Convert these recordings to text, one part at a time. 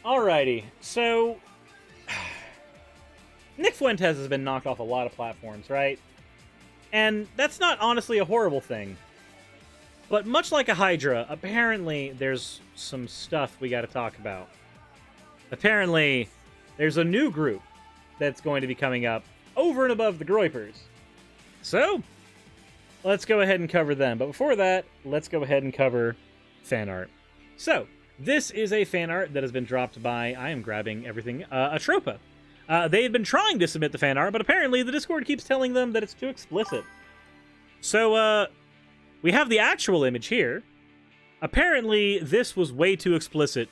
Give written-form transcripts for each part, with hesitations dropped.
Alrighty, so Nick Fuentes has been knocked off a lot of platforms, right? And that's not honestly a horrible thing. But much like a Hydra, apparently there's some stuff we gotta talk about. Apparently, there's a new group that's going to be coming up over and above the Groypers. So, let's go ahead and cover them. But before that, let's go ahead and cover fan art. So, this is a fan art that has been dropped by, I am grabbing everything, Atropa. They had been trying to submit the fan art, but apparently the Discord keeps telling them that it's too explicit. So, we have the actual image here. Apparently, this was way too explicit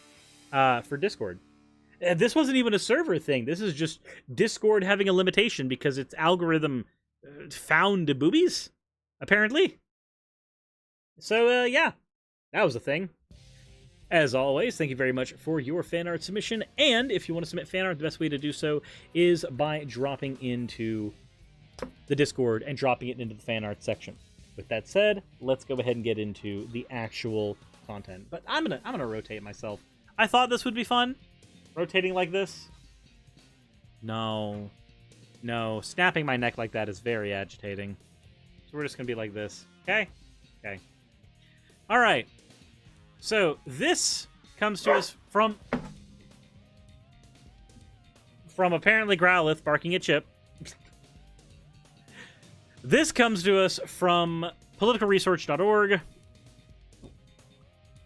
for Discord. This wasn't even a server thing. This is just Discord having a limitation because its algorithm found boobies, apparently. So, yeah, that was a thing. As always, thank you very much for your fan art submission. And if you want to submit fan art, the best way to do so is by dropping into the Discord and dropping it into the fan art section. With that said, let's go ahead and get into the actual content. But I'm gonna rotate myself. I thought this would be fun. Rotating like this? No. No. Snapping my neck like that is very agitating. So we're just going to be like this. Okay? Okay. Alright. So, this comes to us from apparently Growlithe barking at Chip. This comes to us from politicalresearch.org.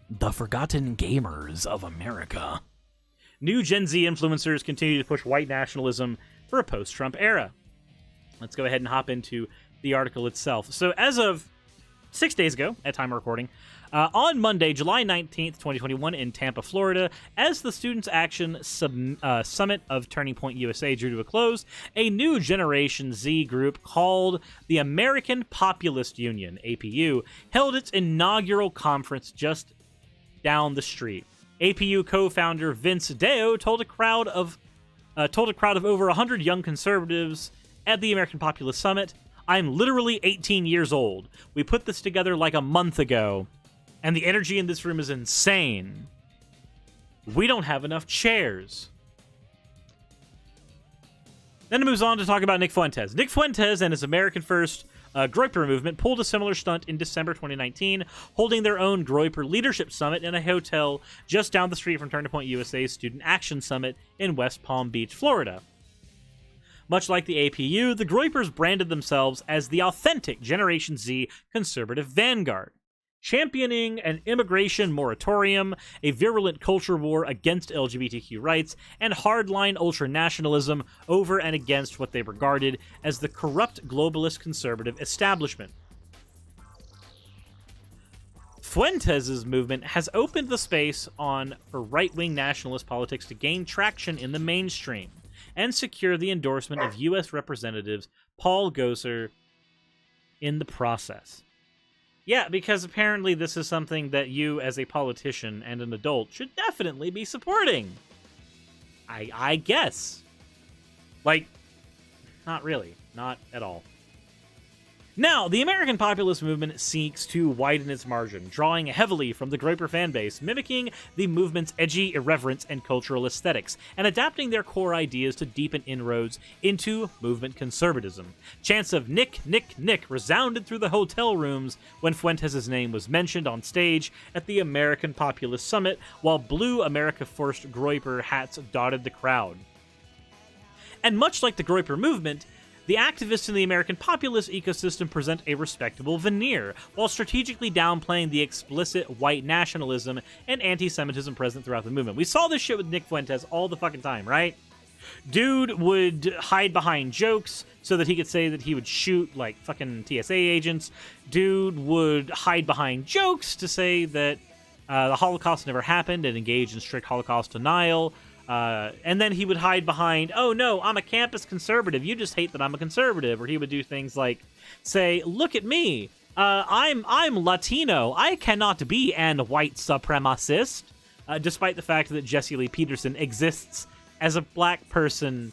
The Forgotten Gamers of America. New Gen Z influencers continue to push white nationalism for a post-Trump era. Let's go ahead and hop into the article itself. So as of 6 days ago, at time of recording, on Monday, July 19th, 2021, in Tampa, Florida, as the Students' Action Summit of Turning Point USA drew to a close, a new Generation Z group called the American Populist Union, APU, held its inaugural conference just down the street. APU co-founder Vince Deo told a crowd of over 100 young conservatives at the American Populist Summit, "I'm literally 18 years old. We put this together like a month ago, and the energy in this room is insane. We don't have enough chairs." Then it moves on to talk about Nick Fuentes. Nick Fuentes and his American First Groyper movement pulled a similar stunt in December 2019, holding their own Groyper Leadership Summit in a hotel just down the street from Turning Point USA's Student Action Summit in West Palm Beach, Florida. Much like the APU, the Groypers branded themselves as the authentic Generation Z conservative vanguard, championing an immigration moratorium, a virulent culture war against LGBTQ rights, and hardline ultranationalism over and against what they regarded as the corrupt globalist conservative establishment. Fuentes' movement has opened the space for right-wing nationalist politics to gain traction in the mainstream and secure the endorsement of U.S. Representatives Paul Gosar in the process. Yeah, because apparently this is something that you, as a politician and an adult, should definitely be supporting. I guess. Like, not really. Not at all. Now, the American Populist Movement seeks to widen its margin, drawing heavily from the Groyper fanbase, mimicking the movement's edgy irreverence and cultural aesthetics, and adapting their core ideas to deepen inroads into movement conservatism. Chants of "Nick, Nick, Nick" resounded through the hotel rooms when Fuentes' name was mentioned on stage at the American Populist Summit, while blue America First Groyper hats dotted the crowd. And much like the Groyper movement, the activists in the American populist ecosystem present a respectable veneer, while strategically downplaying the explicit white nationalism and anti-Semitism present throughout the movement. We saw this shit with Nick Fuentes all the fucking time, right? Dude would hide behind jokes so that he could say that he would shoot, like, fucking TSA agents. Dude would hide behind jokes to say that the Holocaust never happened and engage in strict Holocaust denial. And then he would hide behind, "Oh no, I'm a campus conservative. You just hate that I'm a conservative." Or he would do things like say, "Look at me. I'm Latino. I cannot be an white supremacist." Despite the fact that Jesse Lee Peterson exists as a black person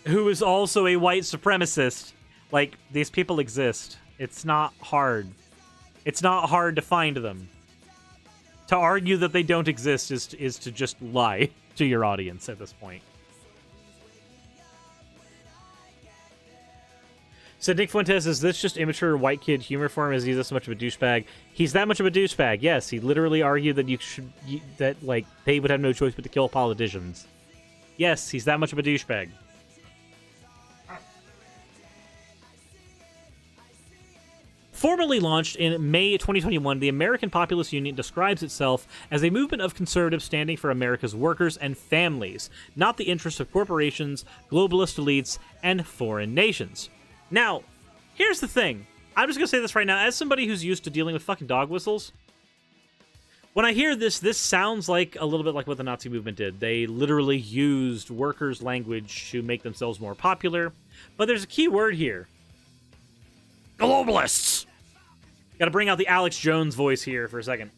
who is also a white supremacist. Like, these people exist. It's not hard. It's not hard to find them. To argue that they don't exist is to just lie to your audience at this point. So Nick Fuentes, is this just immature white kid humor for him? Is he this much of a douchebag? He's that much of a douchebag. Yes, he literally argued that that they would have no choice but to kill politicians. Yes, he's that much of a douchebag. Formally launched in May 2021, the American Populist Union describes itself as a movement of conservatives standing for America's workers and families, not the interests of corporations, globalist elites, and foreign nations. Now, here's the thing. I'm just going to say this right now. As somebody who's used to dealing with fucking dog whistles, when I hear this sounds like a little bit like what the Nazi movement did. They literally used workers' language to make themselves more popular. But there's a key word here. Globalists! Gotta bring out the Alex Jones voice here for a second.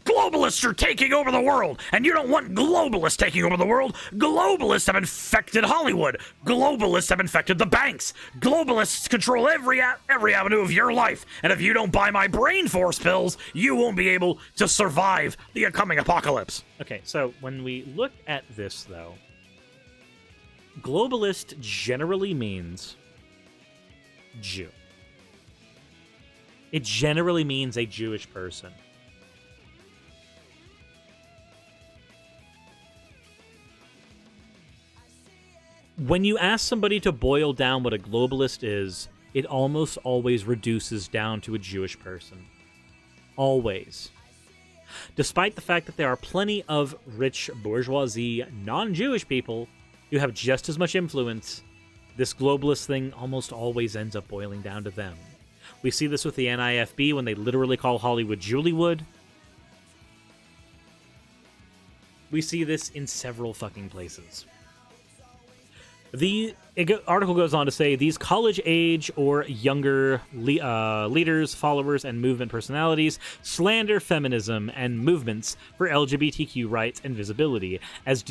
Globalists are taking over the world, and you don't want globalists taking over the world. Globalists have infected Hollywood. Globalists have infected the banks. Globalists control every avenue of your life, and if you don't buy my brain force pills, you won't be able to survive the coming apocalypse. Okay, so when we look at this, though, globalist generally means Jew. It generally means a Jewish person. When you ask somebody to boil down what a globalist is, it almost always reduces down to a Jewish person. Always. Despite the fact that there are plenty of rich bourgeoisie, non-Jewish people who have just as much influence, this globalist thing almost always ends up boiling down to them. We see this with the NIFB when they literally call Hollywood Juliewood. We see this in several fucking places. The article goes on to say these college-age or younger leaders, followers, and movement personalities slander feminism and movements for LGBTQ rights and visibility as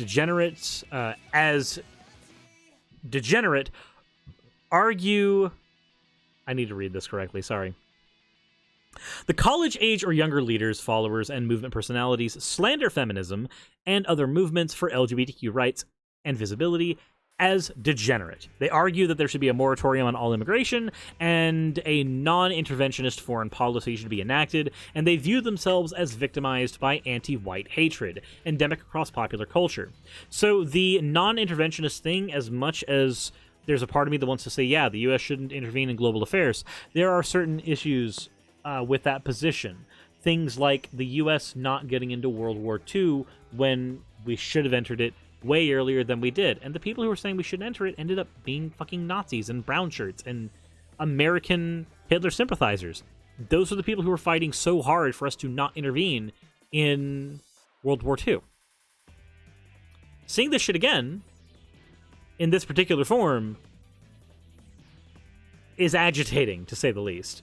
degenerate argue. I need to read this correctly. Sorry. The college-age or younger leaders, followers, and movement personalities slander feminism and other movements for LGBTQ rights and visibility as degenerate. They argue that there should be a moratorium on all immigration and a non-interventionist foreign policy should be enacted, and they view themselves as victimized by anti-white hatred, endemic across popular culture. So the non-interventionist thing, as much as there's a part of me that wants to say, yeah, the U.S. shouldn't intervene in global affairs, there are certain issues with that position. Things like the U.S. not getting into World War II when we should have entered it way earlier than we did. And the people who were saying we shouldn't enter it ended up being fucking Nazis and brown shirts and American Hitler sympathizers. Those are the people who were fighting so hard for us to not intervene in World War II. Seeing this shit again, in this particular form, is agitating, to say the least.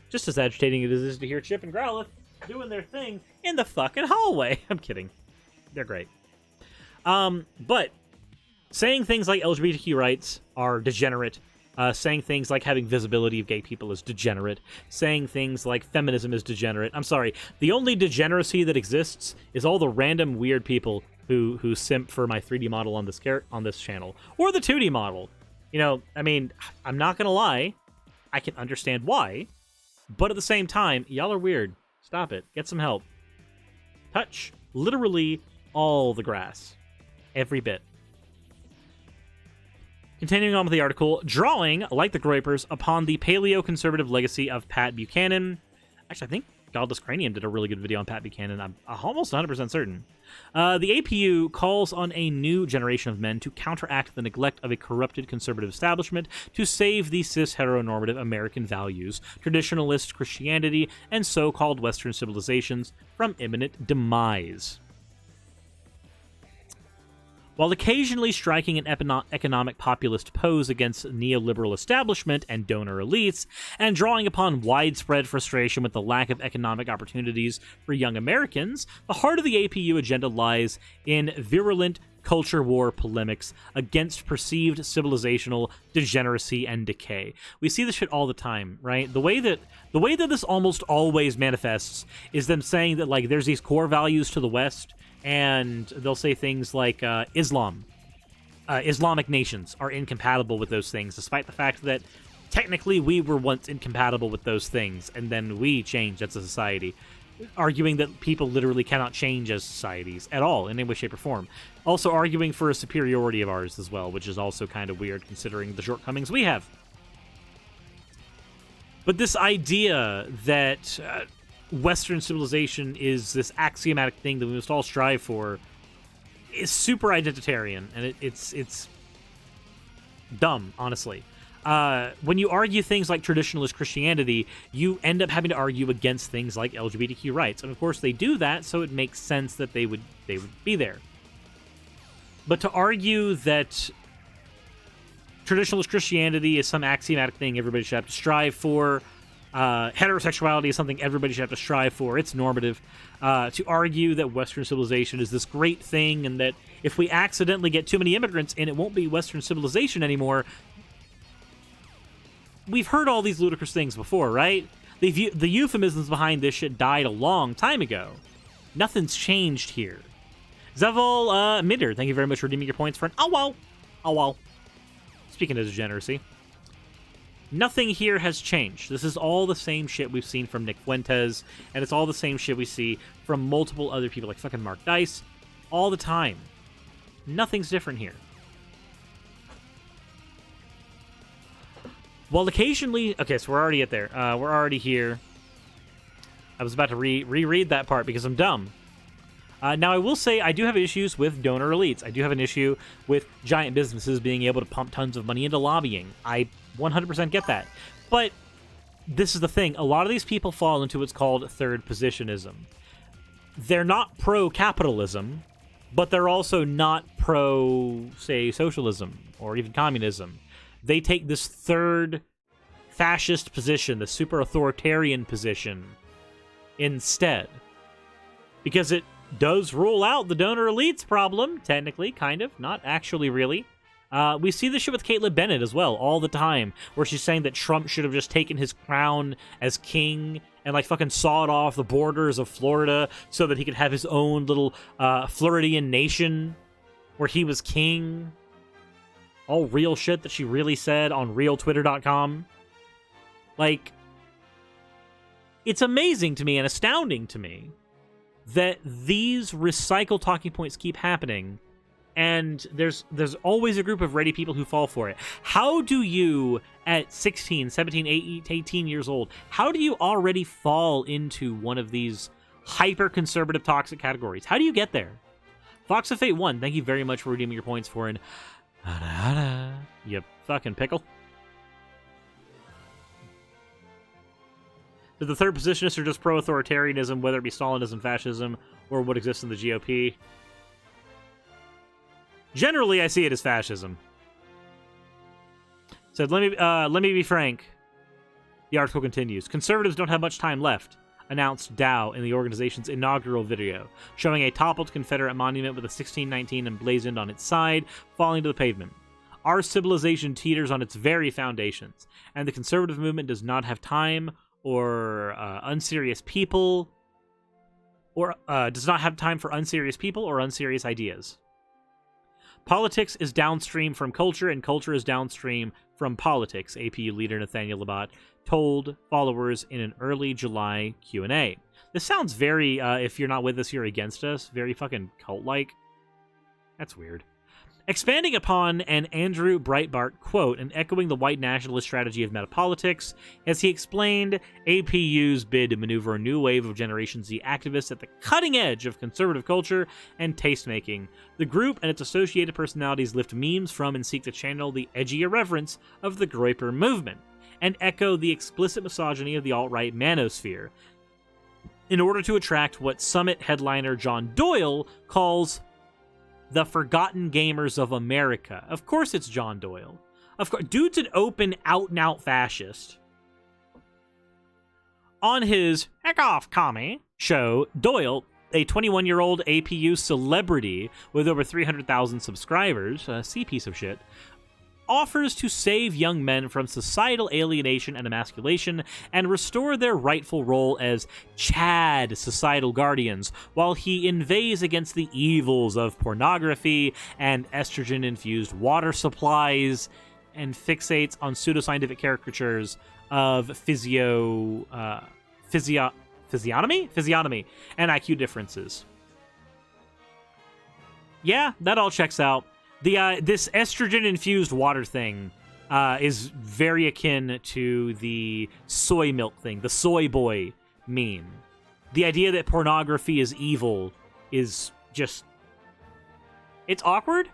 Just as agitating it is to hear Chip and Growlithe doing their thing in the fucking hallway. I'm kidding. They're great. But saying things like LGBTQ rights are degenerate, saying things like having visibility of gay people is degenerate, saying things like feminism is degenerate. I'm sorry, the only degeneracy that exists is all the random weird people who simp for my 3D model on this channel, or the 2D model. You know, I mean, I'm not gonna lie, I can understand why, but at the same time, y'all are weird. Stop it. Get some help. Touch literally all the grass. Every bit. Continuing on with the article, drawing, like the Groypers, upon the paleo-conservative legacy of Pat Buchanan. Actually, I think Godless Cranium did a really good video on Pat Buchanan. I'm almost 100% certain. The APU calls on a new generation of men to counteract the neglect of a corrupted conservative establishment to save the cis-heteronormative American values, traditionalist Christianity, and so-called Western civilizations from imminent demise. While occasionally striking an economic populist pose against neoliberal establishment and donor elites, and drawing upon widespread frustration with the lack of economic opportunities for young Americans, the heart of the APU agenda lies in virulent culture war polemics against perceived civilizational degeneracy and decay. We see this shit all the time, right? The way that this almost always manifests is them saying that, like, there's these core values to the West, and they'll say things like Islamic nations are incompatible with those things, despite the fact that technically we were once incompatible with those things, and then we changed as a society, arguing that people literally cannot change as societies at all in any way, shape, or form. Also arguing for a superiority of ours as well, which is also kind of weird considering the shortcomings we have. But this idea that Western civilization is this axiomatic thing that we must all strive for is super identitarian, and it's dumb, honestly. When you argue things like traditionalist Christianity, you end up having to argue against things like LGBTQ rights, and of course they do that, so it makes sense that they would be there. But to argue that traditionalist Christianity is some axiomatic thing everybody should have to strive for, heterosexuality is something everybody should have to strive for, it's normative, to argue that Western civilization is this great thing, and that if we accidentally get too many immigrants in, it won't be Western civilization anymore. We've heard all these ludicrous things before, right? The euphemisms behind this shit died a long time ago. Nothing's changed here. Zevol Minder, thank you very much for redeeming your points for an oh wow. Speaking of degeneracy, nothing here has changed. This is all the same shit we've seen from Nick Fuentes, and it's all the same shit we see from multiple other people like fucking Mark Dice all the time. Nothing's different here. Well, occasionally... Okay, so we're already at there. We're already here. I was about to reread that part because I'm dumb. Now, I will say I do have issues with donor elites. I do have an issue with giant businesses being able to pump tons of money into lobbying. I 100% get that. But this is the thing. A lot of these people fall into what's called third positionism. They're not pro-capitalism, but they're also not pro, say, socialism or even communism. They take this third fascist position, the super authoritarian position, instead. Because it does rule out the donor elites problem, technically, kind of, not actually really. We see this shit with Caitlyn Bennett as well, all the time, where she's saying that Trump should have just taken his crown as king and, like, fucking sawed off the borders of Florida so that he could have his own little Floridian nation where he was king. All real shit that she really said on realtwitter.com. Like, it's amazing to me and astounding to me that these recycled talking points keep happening, and there's always a group of ready people who fall for it. How do you, at 16, 17, 18 years old, how do you already fall into one of these hyper-conservative toxic categories? How do you get there? Fox of Fate 1, thank you very much for redeeming your points for an you fucking pickle. So the third positionists are just pro-authoritarianism, whether it be Stalinism, fascism, or what exists in the GOP. Generally, I see it as fascism. So let me be frank. The article continues. Conservatives don't have much time left, announced Dow in the organization's inaugural video, showing a toppled Confederate monument with a 1619 emblazoned on its side, falling to the pavement. Our civilization teeters on its very foundations, and the conservative movement does not have time or unserious people, or does not have time for unserious people or unserious ideas. Politics is downstream from culture, and culture is downstream from politics, APU leader Nathaniel Labat told followers in an early July Q&A. This sounds very, if you're not with us, you're against us, very fucking cult-like. That's weird. Expanding upon an Andrew Breitbart quote and echoing the white nationalist strategy of metapolitics, as he explained APU's bid to maneuver a new wave of Generation Z activists at the cutting edge of conservative culture and taste-making. The group and its associated personalities lift memes from and seek to channel the edgy irreverence of the Groyper movement, and echo the explicit misogyny of the alt-right manosphere, in order to attract what Summit headliner John Doyle calls the forgotten gamers of America. Of course it's John Doyle. Of course, dude's an open, out-and-out fascist. On his Heck Off Commie show, Doyle a 21-year-old APU celebrity with over 300,000 subscribers, C piece of shit, offers to save young men from societal alienation and emasculation and restore their rightful role as Chad societal guardians, while he inveighs against the evils of pornography and estrogen-infused water supplies and fixates on pseudoscientific caricatures of physiognomy and IQ differences. Yeah, that all checks out. This estrogen-infused water thing is very akin to the soy milk thing, the soy boy meme. The idea that pornography is evil is just... it's awkward.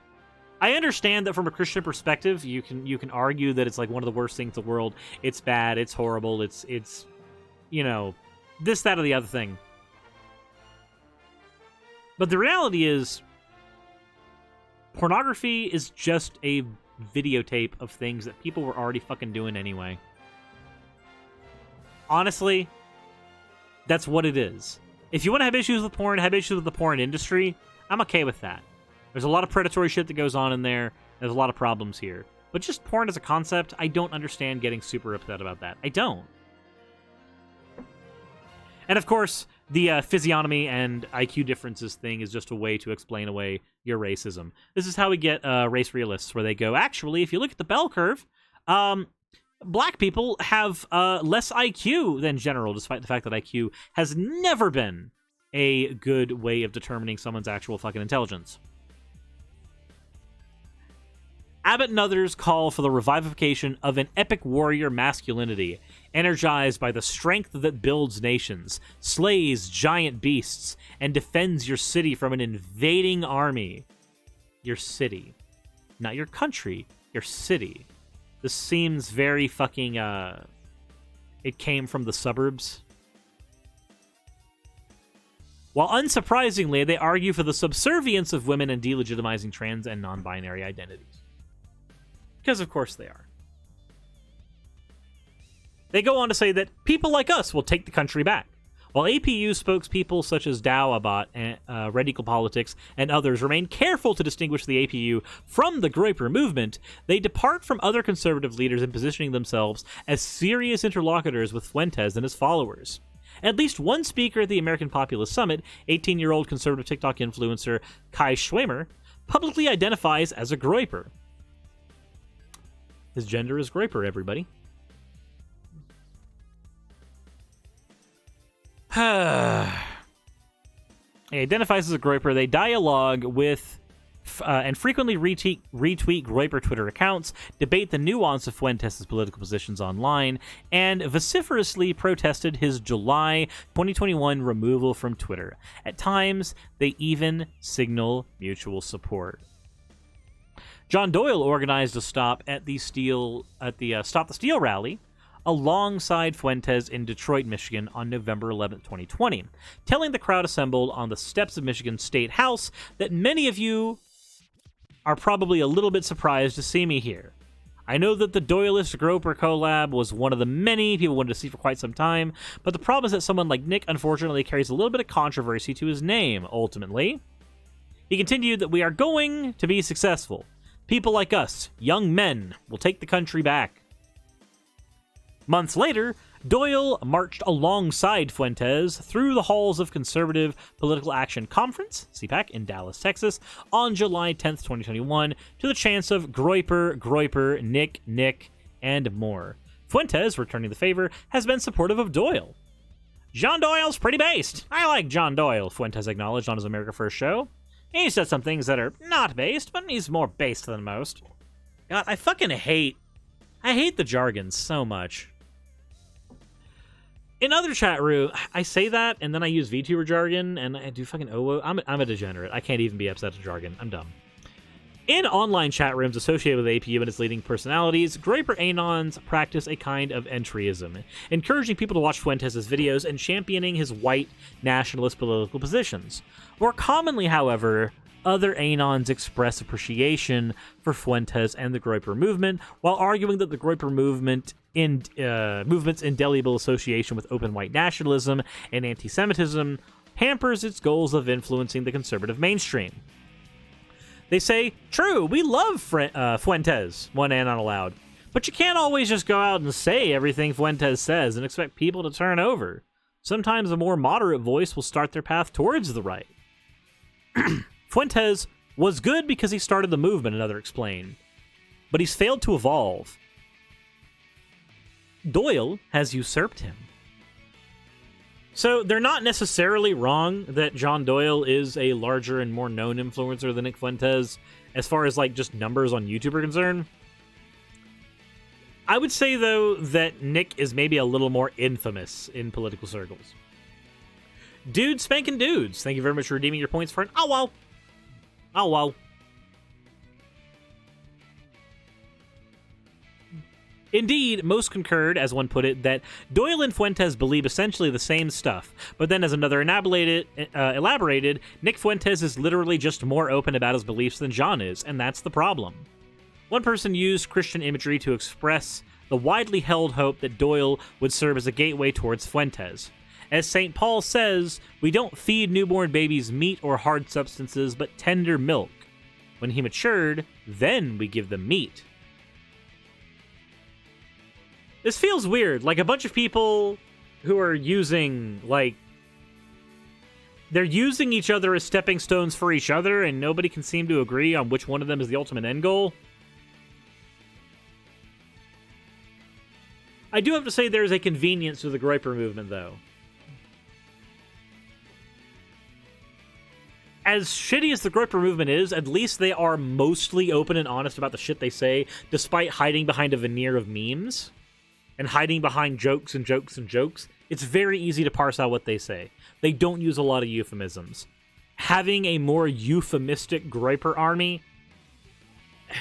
I understand that from a Christian perspective, you can argue that it's like one of the worst things in the world. It's bad, it's horrible, it's you know, this, that, or the other thing. But the reality is, pornography is just a videotape of things that people were already fucking doing anyway. Honestly, that's what it is. If you want to have issues with porn, have issues with the porn industry, I'm okay with that. There's a lot of predatory shit that goes on in there. There's a lot of problems here. But just porn as a concept, I don't understand getting super upset about that. I don't. And of course, the physiognomy and IQ differences thing is just a way to explain away your racism. This is how we get race realists, where they go, actually, if you look at the bell curve, black people have less IQ than general, despite the fact that IQ has never been a good way of determining someone's actual fucking intelligence. Abbott and others call for the revivification of an epic warrior masculinity, energized by the strength that builds nations, slays giant beasts, and defends your city from an invading army. Your city. Not your country, your city. This seems very fucking, it came from the suburbs. While unsurprisingly, they argue for the subservience of women and delegitimizing trans and non-binary identities. Because of course they are. They go on to say that people like us will take the country back. While APU spokespeople such as Dow Abbat, Red Equal Politics, and others remain careful to distinguish the APU from the Groyper movement, they depart from other conservative leaders in positioning themselves as serious interlocutors with Fuentes and his followers. At least one speaker at the American Populist Summit, 18-year-old conservative TikTok influencer Kai Schwimmer, publicly identifies as a Groyper. His gender is Groyper, everybody. He identifies as a Groyper. They dialogue with and frequently retweet Groyper Twitter accounts, debate the nuance of Fuentes' political positions online, and vociferously protested his July 2021 removal from Twitter. At times, they even signal mutual support. John Doyle organized a stop at the Stop the Steal rally alongside Fuentes in Detroit, Michigan on November 11, 2020, telling the crowd assembled on the steps of Michigan State House that many of you are probably a little bit surprised to see me here. I know that the Doyleist Groyper collab was one of the many people wanted to see for quite some time, but the problem is that someone like Nick unfortunately carries a little bit of controversy to his name, ultimately. He continued that we are going to be successful. People like us, young men, will take the country back. Months later, Doyle marched alongside Fuentes through the halls of Conservative Political Action Conference, CPAC, in Dallas, Texas, on July 10th, 2021, to the chants of Groyper, Groyper, Nick, and more. Fuentes, returning the favor, has been supportive of Doyle. John Doyle's pretty based. I like John Doyle, Fuentes acknowledged on his America First show. He said some things that are not based, but he's more based than most. God, I hate the jargon so much. In other chat room, I say that, and then I use VTuber jargon, and I do fucking OWO. I'm a degenerate. I can't even be upset at jargon. I'm dumb. In online chat rooms associated with APU and its leading personalities, Groyper Anons practice a kind of entryism, encouraging people to watch Fuentes' videos and championing his white nationalist political positions. More commonly, however, other Anons express appreciation for Fuentes and the Groyper movement, while arguing that the Groyper movement's indelible association with open white nationalism and anti-Semitism hampers its goals of influencing the conservative mainstream. They say, "True, we love Fuentes," one anon aloud. "But you can't always just go out and say everything Fuentes says and expect people to turn over. Sometimes a more moderate voice will start their path towards the right." Fuentes was good because he started the movement, another explained. But he's failed to evolve. Doyle has usurped him. So they're not necessarily wrong that John Doyle is a larger and more known influencer than Nick Fuentes, as far as like just numbers on YouTube are concerned. I would say, though, that Nick is maybe a little more infamous in political circles. Dude Spankin' Dudes, thank you very much for redeeming your points for an oh wow. Oh wow. Indeed, most concurred, as one put it, that Doyle and Fuentes believe essentially the same stuff, but then as another elaborated, Nick Fuentes is literally just more open about his beliefs than John is, and that's the problem. One person used Christian imagery to express the widely held hope that Doyle would serve as a gateway towards Fuentes. As St. Paul says, we don't feed newborn babies meat or hard substances, but tender milk. When he matured, then we give them meat. This feels weird, like a bunch of people who are using, like, they're using each other as stepping stones for each other, and nobody can seem to agree on which one of them is the ultimate end goal. I do have to say there's a convenience to the Groyper movement, though. As shitty as the Groyper movement is, at least they are mostly open and honest about the shit they say, despite hiding behind a veneer of memes. And hiding behind jokes and jokes and jokes. It's very easy to parse out what they say. They don't use a lot of euphemisms. Having a more euphemistic Groyper army,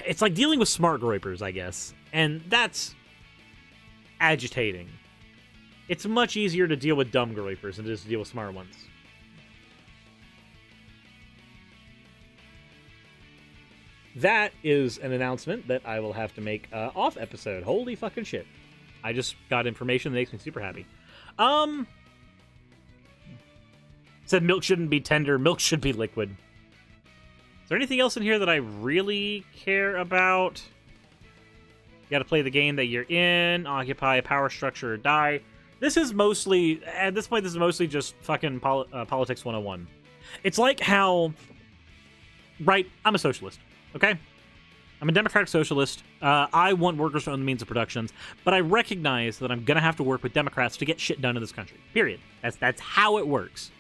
it's like dealing with smart Groypers, I guess. And that's agitating. It's much easier to deal with dumb Groypers than it is to deal with smart ones. That is an announcement that I will have to make off episode. Holy fucking shit. I just got information that makes me super happy. Said milk shouldn't be tender, milk should be liquid. Is there anything else in here that I really care about? You gotta play the game that you're in, occupy a power structure, or die. This is mostly, at this point, this is mostly just fucking politics 101. It's like how, right, I'm a socialist, okay? I'm a democratic socialist. I want workers to own the means of productions, but I recognize that I'm going to have to work with Democrats to get shit done in this country. Period. That's how it works.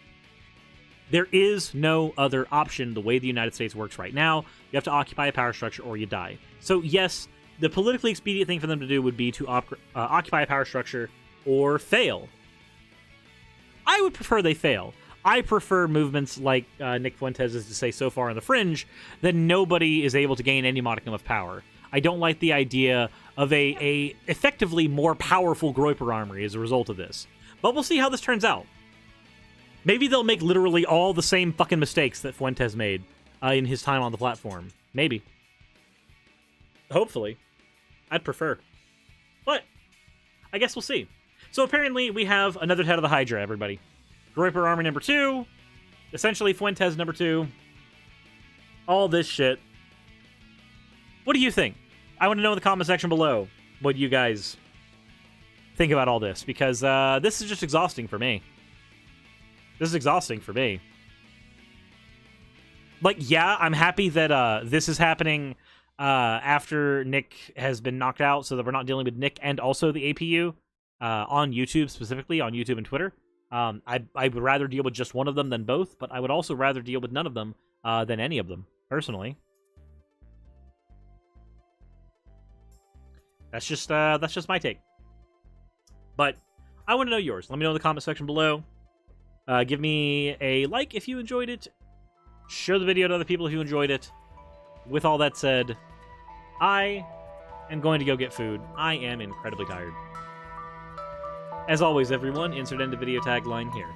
There is no other option the way the United States works right now. You have to occupy a power structure or you die. So yes, the politically expedient thing for them to do would be to occupy a power structure or fail. I would prefer they fail. I prefer movements like Nick Fuentes is to say so far on the fringe that nobody is able to gain any modicum of power. I don't like the idea of a effectively more powerful Groyper army as a result of this. But we'll see how this turns out. Maybe they'll make literally all the same fucking mistakes that Fuentes made in his time on the platform. Maybe. Hopefully. I'd prefer. But I guess we'll see. So apparently we have another head of the Hydra, everybody. Groyper Army number 2, essentially Fuentes number 2, all this shit. What do you think? I want to know in the comment section below what you guys think about all this, because this is just exhausting for me. This is exhausting for me. Like, yeah, I'm happy that this is happening after Nick has been knocked out, so that we're not dealing with Nick and also the APU on YouTube, specifically on YouTube and Twitter. I would rather deal with just one of them than both, but I would also rather deal with none of them than any of them, personally. That's just my take. But I want to know yours. Let me know in the comment section below. Give me a like if you enjoyed it. Share the video to other people if you enjoyed it. With all that said, I am going to go get food. I am incredibly tired. As always, everyone, insert end of video tagline here.